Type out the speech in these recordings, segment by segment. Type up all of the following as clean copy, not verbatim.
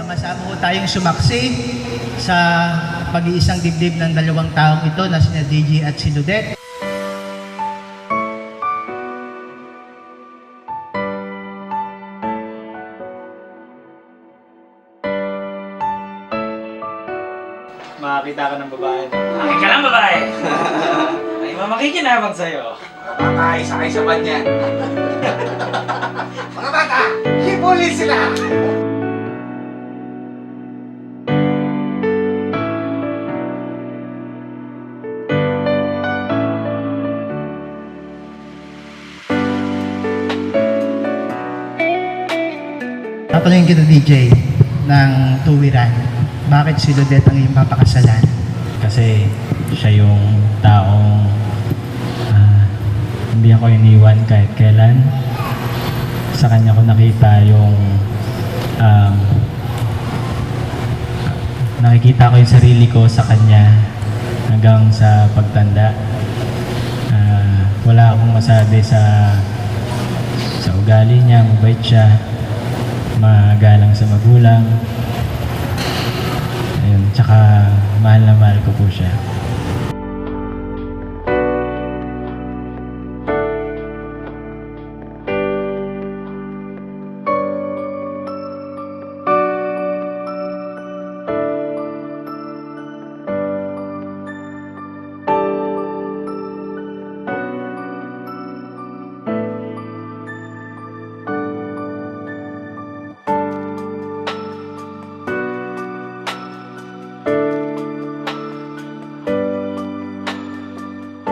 Sama-sama po tayong sumaksi sa pag-iisang dibdib ng dalawang taong ito na sina DJ at si Ludet. Makakita ka ng babae. Akin ka lang, babae! May mamakikinabang sa'yo. Mga bata, isa kayo sa banyan. Mga bata, hipulin sila! Tatanungin kita DJ ng tuwiran. Bakit si Ludet ang iyong papakasalan? Kasi siya yung taong hindi ako iniwan kahit kailan. Sa kanya ko nakita yung nakikita ko yung sarili ko sa kanya hanggang sa pagtanda. Wala akong masabi sa ugali niya. Mabait siya, magalang sa magulang. Ayun, tsaka mahal na mahal ko po siya.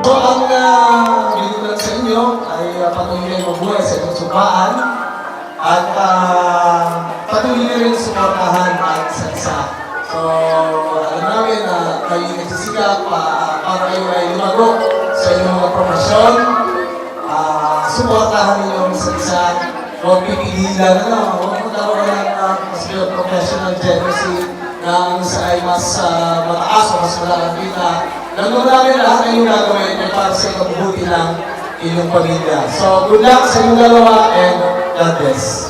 So, ang binigyan sa inyo ay patuloy na mabuhay sa inyong sumpaan at patuloy na rin suportahan ang isa't isa. So, alam namin na kayo nagsisikap para kayo ay lumago sa inyong mga promosyon. Suportahan ninyo ang isa't isa. Huwag pipigilan, huwag magkaroon ng mas professional jealousy na ang isa ay mas mataas o mas malaki na nandun namin lahat na yung gagawin ay para sa ikabubuti ng inyong pamilya. So, good luck sa inyong dalawa and God bless.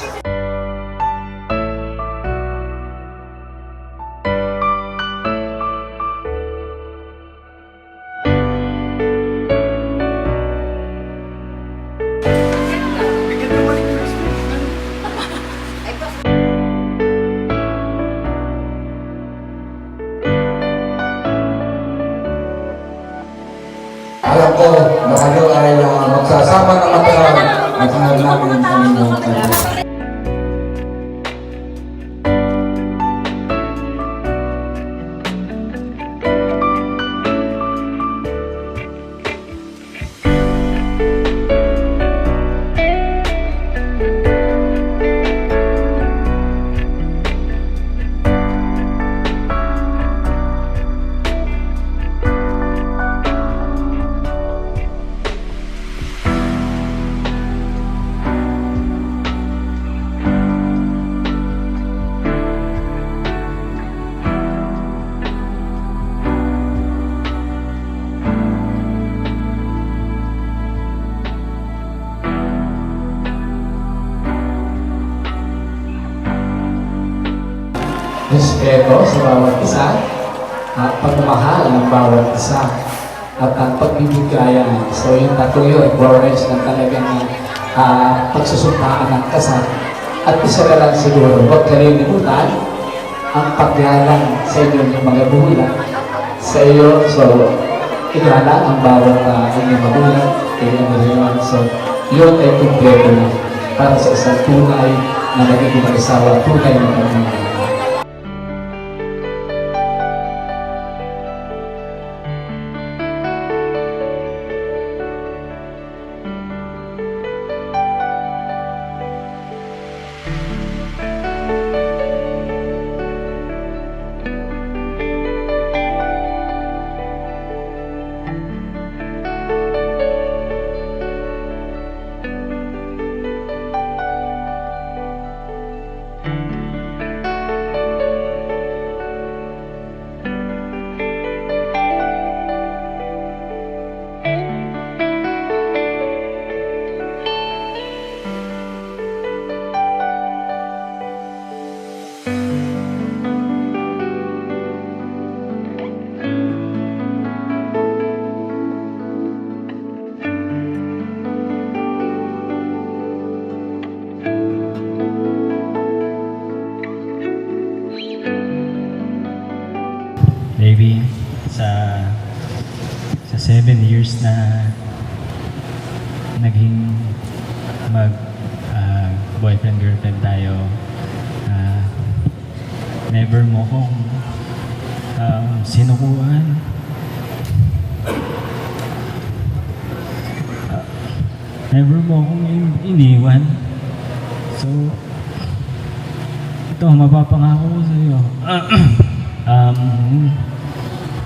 Alam ko na kayo ay magsasama ng matagal at mahal namin ang inyong pamilya. Respeto sa bawat isa at pagmamahal ng bawat isa at ang pagbibigayan. So yung tatlo yun, warrants ng talagang pagsusumpaan ng kasal. At isa na lang siguro, huwag kalilimutan ang paglalang sa inyo ng mga bulan sa iyo. So, igalang ang bawat inyong magulang, inyong. So, yun ay kumpleto na para sa isang tunay na nagiging mag-asawa, tunay na pagmamahal. Baby, sa 7 years na naging boyfriend girlfriend tayo, never mo kong sinukuan. Never mo akong iniwan. So, ito, mapapangako ko sa iyo.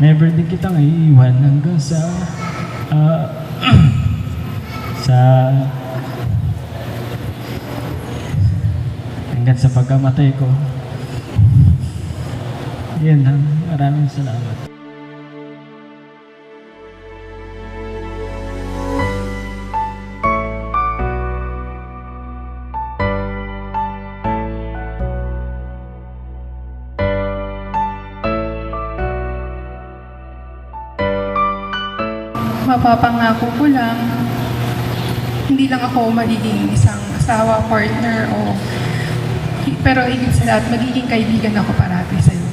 Never din kitang iiwan hanggang sa hanggang sa pagkamatay ko. Yan lang. Maraming salamat. Mapapangako ko lang, hindi lang ako magiging isang asawa, partner, pero higit sa lahat, magiging kaibigan ako parati sa'yo.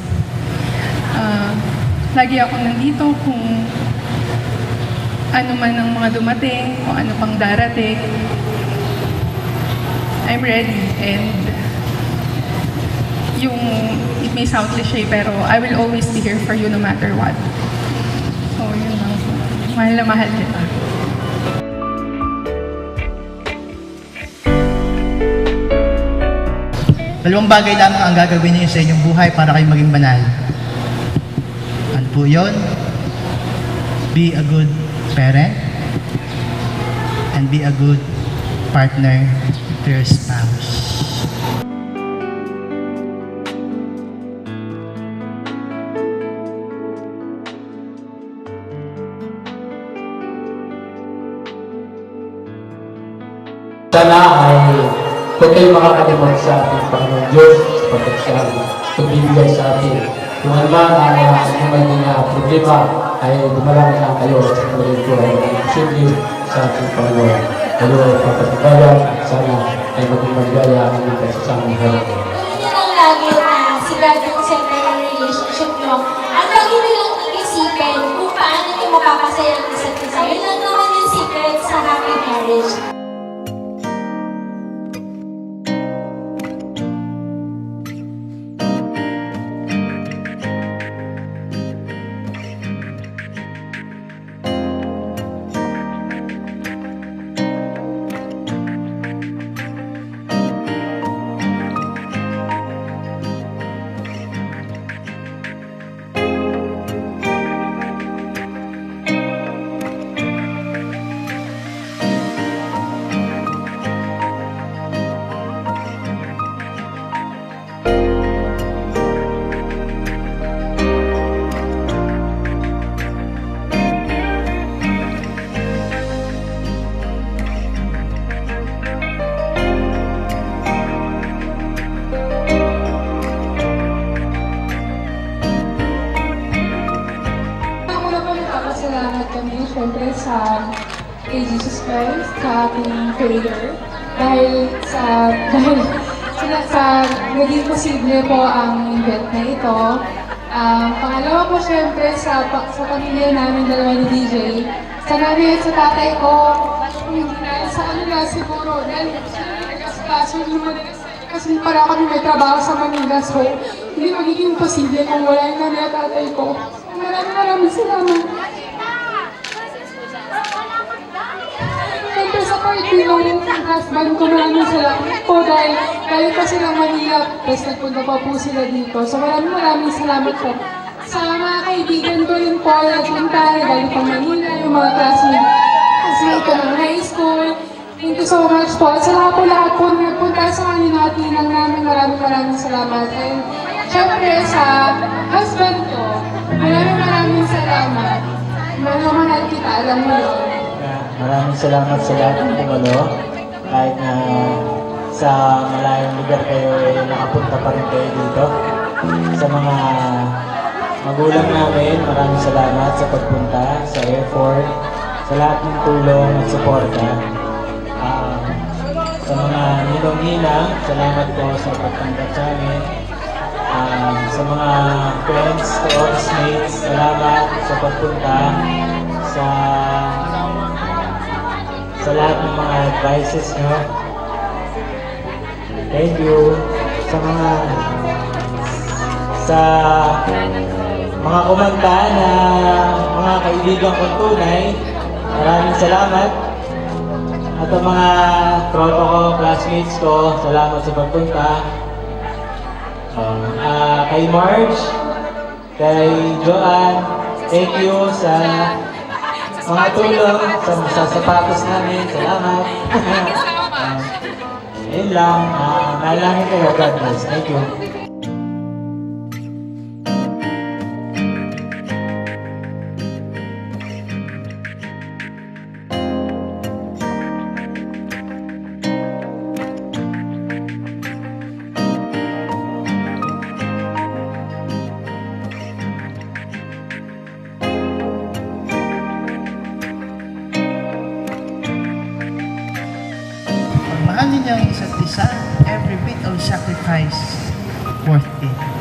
Lagi ako nandito kung ano man ang mga dumating, o ano pang darating. I'm ready, and it may sound cliche, pero I will always be here for you no matter what. So, yun lang. Mahal na mahal kita. Dalawang bagay lamang ang gagawin niyo sa inyong buhay para kayo maging banal. Ano po yun? Be a good parent and be a good partner to your spouse. Sana ay huwag kayo makakalimot sa ating Panginoon Diyos sapagkat siya ay pagbibigay sa atin. Kung ano man ang maging problema ay dumalangin lang kayo sa pagkain ko ay imposible sa ating Panginoon. Kayo ay papatibayan at sana ay maging magaya ang inyong pagsasama sa atin. Yun ang lagi na sigado yung center ng relationship nyo. Ang lagi nyo lang isipin kung paano nyo mapapasaya ang isa't isa. Yun lang naman yung secret sa happy marriage. Salamat kami, syempre, kay Jesus Christ, sa ating Creator. Dahil sa naging posible po ang event na ito. Pangalawa po, syempre, sa pamilya namin dalawa ni DJ. Sa nanay at sa tatay ko, hindi na sa kanila siguro. Dahil nag-asikaso naman kasi para kami may trabaho sa Manila. So, hindi magiging posible kung wala yung nanay at tatay ko. Maraming salamat. Siyempre sa party ng husband ko, maraming salamat po dahil galing pa silang Manila, tapos nagpunta pa po sila dito. So maraming salamat po. Sa mga kaibigan ko rin po, nagpunta, galing pa Manila, yung mga classmate ko ng high school. Thank you so much po. At sa lahat po nagpunta sa kanina at ninang namin, maraming salamat. And siyempre sa husband ko, maraming salamat. Mahal kita, alam mo yun. Maraming salamat sa lahat ng tumalo. Kahit na sa malayong lugar kayo, nakapunta pa rin kayo dito. Sa mga magulang namin, maraming salamat sa pagpunta, sa effort, sa lahat ng tulong at suporta. Sa mga ninong-ninang, salamat po sa pagtanggap sa amin. Sa mga friends, to office mates, salamat sa pagpunta, sa lahat ng mga advices nyo. Thank you sa mga kumanta na mga kaibigan kong tunay. Maraming salamat. At ang mga tropa ko, classmates ko, salamat sa pagpunta. Kay Marge, kay Joanne, thank you sa mga tulong sa sapatos namin. Salamat. Yun lang. Nalangin kayo. God bless. Thank you. Pagmahal ninyo ang isa't isa, every bit of sacrifice worth it.